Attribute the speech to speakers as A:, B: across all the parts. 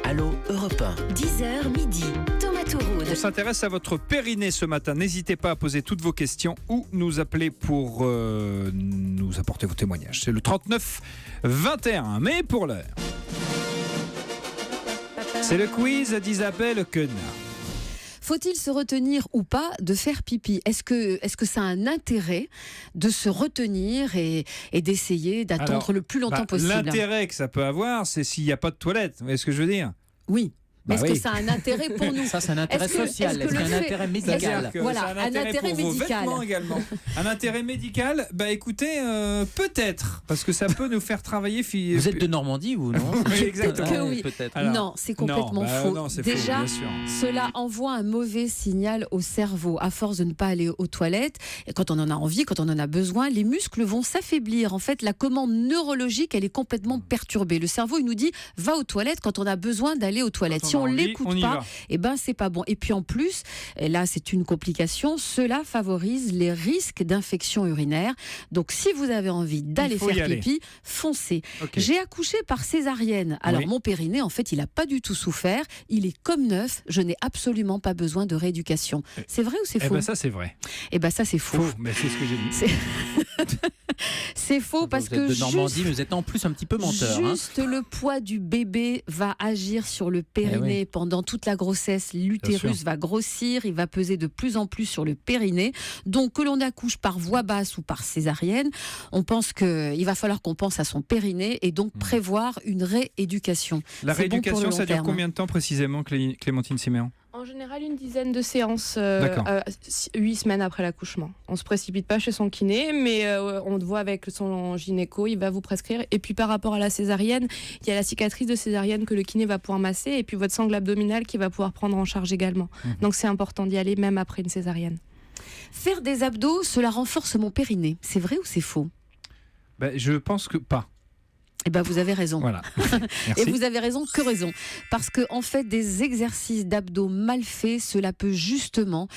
A: Allô, Europe 1.
B: 10h midi, Thomas Touroud.
C: On s'intéresse à votre périnée ce matin. N'hésitez pas à poser toutes vos questions ou nous appeler pour nous apporter vos témoignages. C'est le 39 21. Mais pour l'heure, c'est le quiz d'Isabelle Quenard.
D: Faut-il se retenir ou pas de faire pipi ? Est-ce que ça a un intérêt de se retenir et d'essayer d'attendre le plus longtemps possible ?
C: L'intérêt que ça peut avoir, c'est s'il n'y a pas de toilette. Vous voyez ce que je veux dire ?
D: Oui. Mais est-ce
C: oui.
D: que ça a un intérêt pour nous ?
E: Ça, c'est un intérêt social. Est-ce qu'il y a un intérêt médical ?
D: Voilà,
C: un intérêt pour vos
D: médical.
C: vêtements également. Un intérêt médical, écoutez, peut-être, parce que ça peut nous faire travailler.
E: Vous êtes de Normandie ou non ?
C: Oui, exactement.
D: Peut-être que oui.
E: Peut-être.
C: Alors,
D: non, c'est complètement faux.
C: Non, c'est
D: Déjà,
C: faux, bien sûr.
D: cela envoie un mauvais signal au cerveau. À force de ne pas aller aux toilettes, et quand on en a envie, quand on en a besoin, les muscles vont s'affaiblir. En fait, la commande neurologique, elle est complètement perturbée. Le cerveau, il nous dit, va aux toilettes quand on a besoin d'aller aux toilettes. Si on l'écoute pas, c'est pas bon. Et puis en plus, et là c'est une complication, cela favorise les risques d'infection urinaire. Donc si vous avez envie d'aller faire pipi, foncez. Okay. J'ai accouché par césarienne. Alors mon périnée, en fait, il n'a pas du tout souffert. Il est comme neuf. Je n'ai absolument pas besoin de rééducation. C'est vrai ou c'est faux ?
C: Ça c'est vrai.
D: Ça c'est faux.
C: Mais c'est ce que j'ai dit.
D: C'est faux parce que
E: de Normandie, vous êtes en plus un petit peu menteur.
D: Juste le poids du bébé va agir sur le périnée pendant toute la grossesse. L'utérus va grossir, il va peser de plus en plus sur le périnée. Donc que l'on accouche par voie basse ou par césarienne, on pense qu'il va falloir qu'on pense à son périnée et donc prévoir une rééducation.
C: La rééducation, ça dure combien de temps précisément, Clémentine Siméon ?
F: En général, une dizaine de séances, 8 semaines après l'accouchement. On ne se précipite pas chez son kiné, mais on voit avec son gynéco, il va vous prescrire. Et puis par rapport à la césarienne, il y a la cicatrice de césarienne que le kiné va pouvoir masser, et puis votre sangle abdominale qui va pouvoir prendre en charge également. Donc c'est important d'y aller même après une césarienne.
D: Faire des abdos, cela renforce mon périnée. C'est vrai ou c'est faux ?
C: Je pense que pas.
D: Vous avez raison.
C: Voilà.
D: Et vous avez raison, que raison ? Parce que en fait, des exercices d'abdos mal faits, cela peut justement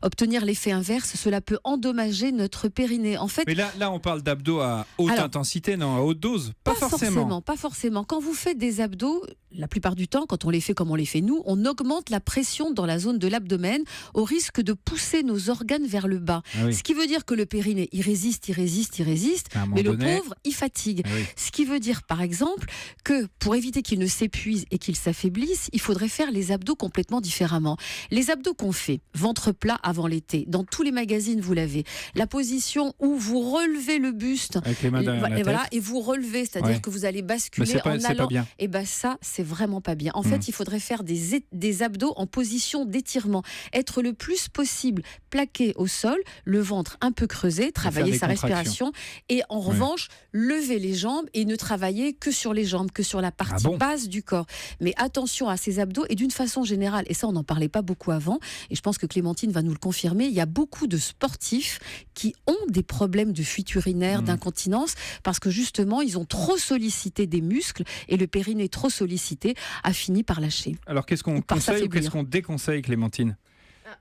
D: obtenir l'effet inverse. Cela peut endommager notre périnée. En fait,
C: mais là, on parle d'abdos à haute intensité, non, à haute dose. Pas forcément.
D: Pas forcément. Quand vous faites des abdos, la plupart du temps, quand on les fait comme on les fait nous, on augmente la pression dans la zone de l'abdomen au risque de pousser nos organes vers le bas. Ce qui veut dire que le périnée, il résiste, mais le pauvre, il fatigue. Ce qui veut dire, par exemple, que pour éviter qu'il ne s'épuise et qu'il s'affaiblisse, il faudrait faire les abdos complètement différemment. Les abdos qu'on fait, ventre plat avant l'été, dans tous les magazines, vous l'avez. La position où vous relevez le buste,
C: avec les mains derrière la tête.
D: Et vous relevez, c'est-à-dire que vous allez basculer en allant.
C: Pas bien.
D: Ça, c'est vraiment pas bien. En fait, il faudrait faire des abdos en position d'étirement. Être le plus possible plaqué au sol, le ventre un peu creusé, travailler sa respiration et en revanche, lever les jambes et ne travailler que sur les jambes, que sur la partie basse du corps. Mais attention à ces abdos et d'une façon générale, et ça on n'en parlait pas beaucoup avant, et je pense que Clémentine va nous le confirmer, il y a beaucoup de sportifs qui ont des problèmes de fuite urinaire, d'incontinence, parce que justement ils ont trop sollicité des muscles et le périnée trop sollicité a fini par lâcher.
C: Alors qu'est-ce qu'on conseille ou qu'est-ce qu'on déconseille, Clémentine ?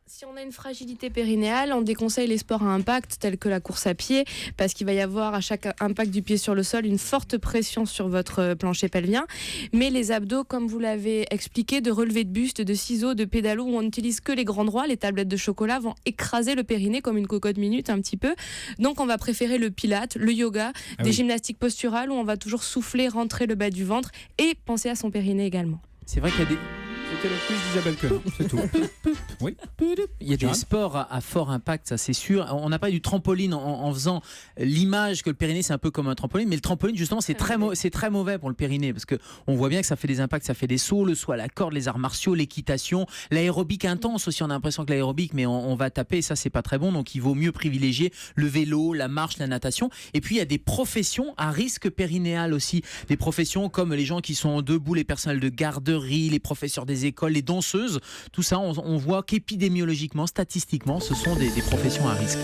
F: Si on a une fragilité périnéale, on déconseille les sports à impact tels que la course à pied parce qu'il va y avoir à chaque impact du pied sur le sol une forte pression sur votre plancher pelvien. Mais les abdos, comme vous l'avez expliqué, de relevé de buste, de ciseaux, de pédalo où on n'utilise que les grands droits, les tablettes de chocolat vont écraser le périnée comme une cocotte minute un petit peu. Donc on va préférer le pilate, le yoga, des gymnastiques posturales où on va toujours souffler, rentrer le bas du ventre et penser à son périnée également.
E: C'est vrai qu'il y a des...
C: C'était le quiz d'Isabelle Quenard, c'est tout. Oui.
E: Il y a des sports à fort impact, ça c'est sûr. On n'a pas du trampoline en faisant l'image que le périnée c'est un peu comme un trampoline, mais le trampoline justement c'est très mauvais pour le périnée parce que on voit bien que ça fait des impacts, ça fait des sauts, le saut à la corde, les arts martiaux, l'équitation, l'aérobic intense aussi. On a l'impression que l'aérobic, mais on va taper et ça c'est pas très bon. Donc il vaut mieux privilégier le vélo, la marche, la natation. Et puis il y a des professions à risque périnéal aussi, des professions comme les gens qui sont debout, les personnels de garderie, les professeurs des écoles, les danseuses, tout ça, on voit qu'épidémiologiquement, statistiquement, ce sont des professions à risque.